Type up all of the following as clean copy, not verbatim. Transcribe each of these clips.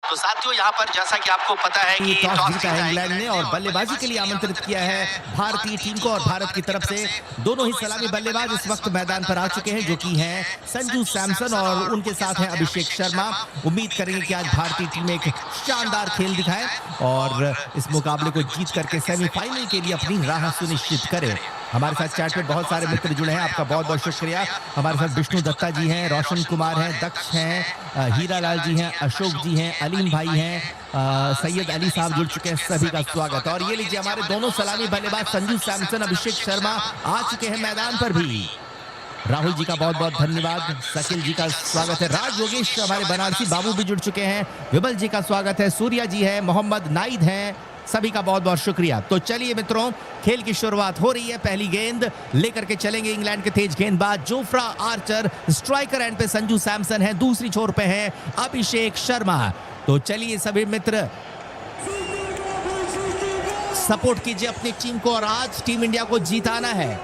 तो साथियों यहाँ पर जैसा कि आपको पता है कि टॉस जीता है इंग्लैंड ने और बल्लेबाजी के लिए आमंत्रित किया है भारतीय टीम को। और भारत की तरफ से दोनों ही सलामी बल्लेबाज इस वक्त मैदान पर आ चुके हैं, जो कि हैं संजू सैमसन और उनके साथ हैं अभिषेक शर्मा। उम्मीद करेंगे कि आज भारतीय टीम एक शानदार खेल दिखाए और इस मुकाबले को जीत करके सेमीफाइनल के लिए अपनी राह सुनिश्चित करे। हमारे साथ चैट में बहुत सारे मित्र जुड़े हैं, आपका बहुत बहुत शुक्रिया। हमारे साथ विष्णु दत्ता जी हैं, रोशन कुमार हैं, दक्ष हैं, हीरा लाल जी हैं, अशोक जी हैं, अलीम भाई हैं, सैयद अली साहब जुड़ चुके हैं, सभी का स्वागत। और ये लीजिए हमारे दोनों सलामी बल्लेबाज संजू सैमसन, अभिषेक शर्मा आ चुके हैं मैदान पर भी। राहुल जी का बहुत बहुत धन्यवाद, सकिल जी का स्वागत है, राज योगेश हमारे बनारसी बाबू भी जुड़ चुके हैं, विमल जी का स्वागत है, सूर्या जी है, मोहम्मद नाइद हैं, सभी का बहुत बहुत शुक्रिया। तो चलिए मित्रों, खेल की शुरुआत हो रही है। पहली गेंद लेकर के चलेंगे इंग्लैंड के तेज गेंदबाज जोफ्रा आर्चर। स्ट्राइकर एंड पे संजू सैमसन है, दूसरी छोर पे है अभिषेक शर्मा। तो चलिए सभी मित्र सपोर्ट कीजिए अपनी टीम को और आज टीम इंडिया को जीताना है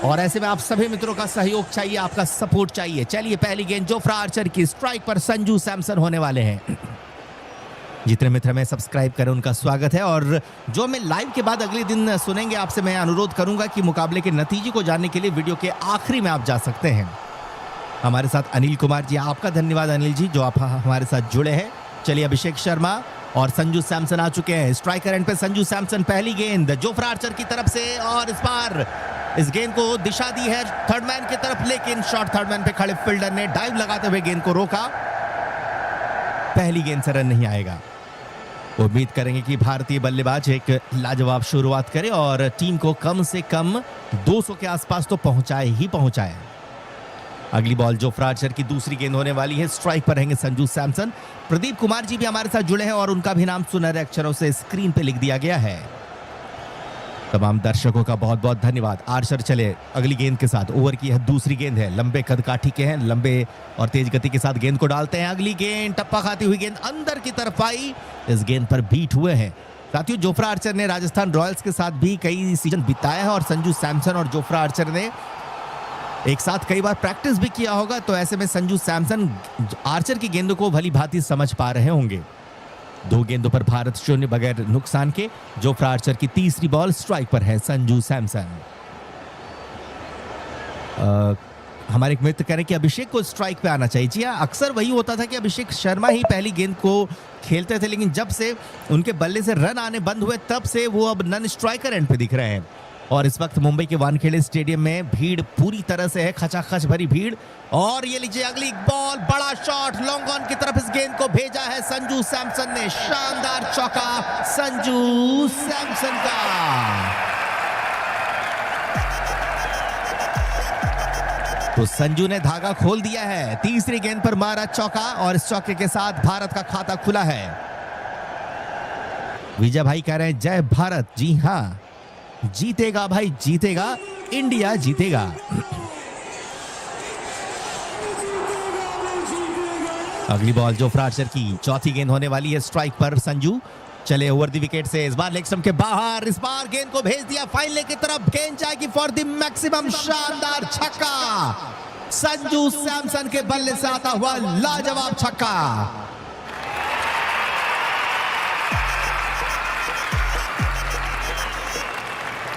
और ऐसे में आप सभी मित्रों का सहयोग चाहिए, आपका सपोर्ट चाहिए। चलिए पहली गेंद जोफ्रा आर्चर की, स्ट्राइक पर संजू सैमसन होने वाले हैं। जितने मित्र में सब्सक्राइब करें उनका स्वागत है और जो मैं लाइव के बाद अगले दिन सुनेंगे, आपसे मैं अनुरोध करूंगा कि मुकाबले के नतीजे को जानने के लिए वीडियो के आखिरी में आप जा सकते हैं। हमारे साथ अनिल कुमार जी, आपका धन्यवाद अनिल जी जो आप हमारे साथ जुड़े हैं। चलिए अभिषेक शर्मा और संजू सैमसन आ चुके हैं। स्ट्राइकर एंड पे संजू सैमसन, पहली गेंद जोफ्रा आर्चर की तरफ से और इस बार इस गेंद को दिशा दी है थर्ड मैन की तरफ, लेकिन शॉर्ट थर्ड मैन पे खड़े फील्डर ने डाइव लगाते हुए गेंद को रोका। पहली गेंद से रन नहीं आएगा। उम्मीद करेंगे कि भारतीय बल्लेबाज एक लाजवाब शुरुआत करे और टीम को कम से कम 200 के आसपास तो पहुंचाए। अगली बॉल जोफ्रा आर्चर की दूसरी गेंद होने वाली है, स्ट्राइक पर रहेंगे संजू सैमसन। प्रदीप कुमार जी भी हमारे साथ जुड़े हैं और उनका भी नाम सुनहरे अक्षरों से स्क्रीन पे लिख दिया गया है। तमाम दर्शकों का बहुत बहुत धन्यवाद। आर्चर चले अगली गेंद के साथ, ओवर की है दूसरी गेंद है, लंबे कद काठी के हैं, लंबे और तेज गति के साथ गेंद को डालते हैं। अगली गेंद टप्पा खाती हुई गेंद अंदर की तरफ आई, इस गेंद पर बीट हुए हैं। साथियों जोफ्रा आर्चर ने राजस्थान रॉयल्स के साथ भी कई सीजन बिताया है और संजू सैमसन और जोफ्रा आर्चर ने एक साथ कई बार प्रैक्टिस भी किया होगा, तो ऐसे में संजू सैमसन आर्चर की गेंदों को भली भांति समझ पा रहे होंगे। 2 गेंदों पर भारत शून्य बगैर नुकसान के। जोफ्रा आर्चर की तीसरी बॉल, स्ट्राइक पर है संजू सैमसन। हमारे एक मित्र कह रहे हैं कि अभिषेक को स्ट्राइक पे आना चाहिए। जी हाँ, अक्सर वही होता था कि अभिषेक शर्मा ही पहली गेंद को खेलते थे, लेकिन जब से उनके बल्ले से रन आने बंद हुए तब से वो अब नन स्ट्राइकर एंड पे दिख रहे हैं। और इस वक्त मुंबई के वानखेड़े स्टेडियम में भीड़ पूरी तरह से है, खचाखच भरी भीड़। और ये लीजिए अगली बॉल, बड़ा शॉट लॉन्ग ऑन की तरफ, इस गेंद को भेजा है संजू सैमसन ने। शानदार चौका संजू सैमसन का। तो संजू ने धागा खोल दिया है, तीसरी गेंद पर मारा चौका और इस चौके के साथ भारत का खाता खुला है। विजय भाई कह रहे हैं जय भारत। जी हाँ, जीतेगा भाई, जीतेगा, इंडिया जीतेगा। अगली बॉल जोफ्रा आर्चर की, चौथी गेंद होने वाली है, स्ट्राइक पर संजू। चले ओवर द विकेट से, इस बार लेग स्टंप के बाहर, इस बार गेंद को भेज दिया फाइनल की तरफ, गेंद जाएगी फॉर द मैक्सिमम। शानदार छक्का संजू सैमसन के बल्ले से आता हुआ लाजवाब छक्का।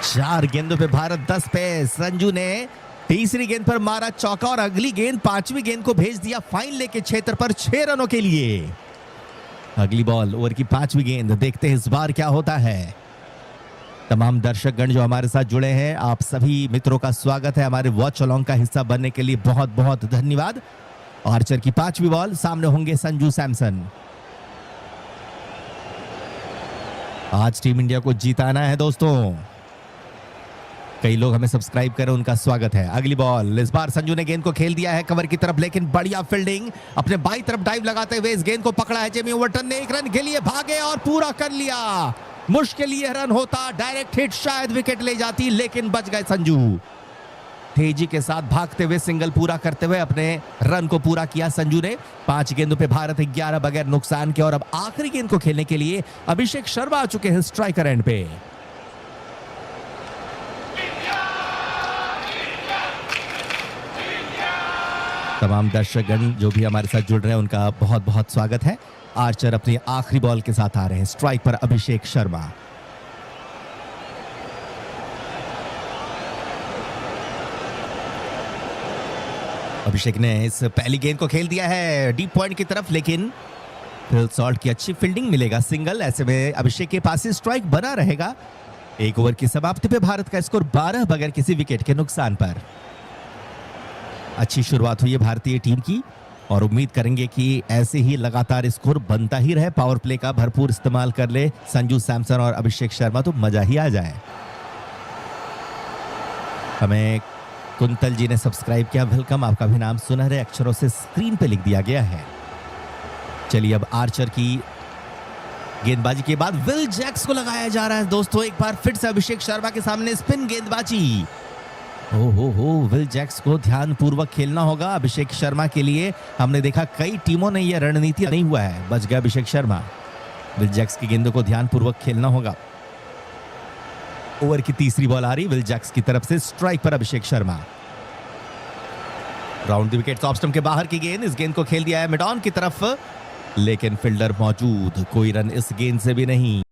चार गेंदों पे भारत 10 पे। संजू ने तीसरी गेंद पर मारा चौका और अगली गेंद, पांचवी गेंद को भेज दिया फाइनल के क्षेत्र पर 6 रनों के लिए। अगली बॉल, ओवर की 5वीं गेंद, देखते हैं इस बार क्या होता है। तमाम दर्शकगण जो हमारे साथ जुड़े हैं, आप सभी मित्रों का स्वागत है। हमारे वॉच अलोंग का हिस्सा बनने के लिए बहुत बहुत धन्यवाद। आर्चर की 5वीं बॉल, सामने होंगे संजू सैमसन। आज टीम इंडिया को जीताना है दोस्तों। कई लोग हमें सब्सक्राइब करें, उनका स्वागत है। अगली बॉल, इस बार संजू ने गेंद को खेल दिया है कवर की तरफ, लेकिन बढ़िया फील्डिंग, अपने बाई तरफ डाइव लगाते हुए इस गेंद को पकड़ा है जेमी ओवरटन ने। एक रन के लिए भागे और पूरा कर लिया। मुश्किल ये रन होता, डायरेक्ट हिट, शायद विकेट ले जाती, लेकिन बच गए संजू। तेजी के साथ भागते हुए सिंगल पूरा करते हुए अपने रन को पूरा किया संजू ने। 5 गेंदों पे भारत 11 बगैर नुकसान के। और अब आखिरी गेंद को खेलने के लिए अभिषेक शर्मा आ चुके हैं स्ट्राइकर एंड पे। तमाम दर्शकगण जो भी हमारे साथ जुड़ रहे हैं, उनका बहुत बहुत स्वागत है। आर्चर अपनी आखिरी बॉल के साथ आ रहे हैं। स्ट्राइक पर अभिषेक शर्मा। अभिषेक ने इस पहली गेंद को खेल दिया है डीप पॉइंट की तरफ, लेकिन फिल सॉल्ट की अच्छी फील्डिंग, मिलेगा सिंगल। ऐसे में अभिषेक के पास स्ट्राइक बना रहेगा। एक ओवर की समाप्ति पे भारत का स्कोर 12 बगैर किसी विकेट के नुकसान पर। अच्छी शुरुआत हुई है भारतीय टीम की और उम्मीद करेंगे कि ऐसे ही लगातार स्कोर बनता ही रहे। पावर प्ले का भरपूर इस्तेमाल कर ले संजू सैमसन और अभिषेक शर्मा तो मजा ही आ जाए। हमें कुंतल जी ने सब्सक्राइब किया, वेलकम। आपका भी नाम सुनहरे अक्षरों से स्क्रीन पे लिख दिया गया है। चलिए अब आर्चर की गेंदबाजी के बाद विल जैक्स को लगाया जा रहा है दोस्तों। एक बार फिर से अभिषेक शर्मा के सामने स्पिन गेंदबाजी। हो विल जैक्स को ध्यान पूर्वक खेलना होगा अभिषेक शर्मा के लिए। हमने देखा कई टीमों ने यह रणनीति नहीं हुआ है, बच गया अभिषेक शर्मा। विल जैक्स की गेंदों को ध्यान पूर्वक खेलना होगा। ओवर की तीसरी बॉल आ रही विल जैक्स की तरफ से। स्ट्राइक पर Abhishek Sharma. Round the wicket off stump के बाहर की गेंद। इस गेंद को खेल दिया है मिड ऑन की तरफ, लेकिन फील्डर मौजूद, कोई रन इस गेंद से भी नहीं।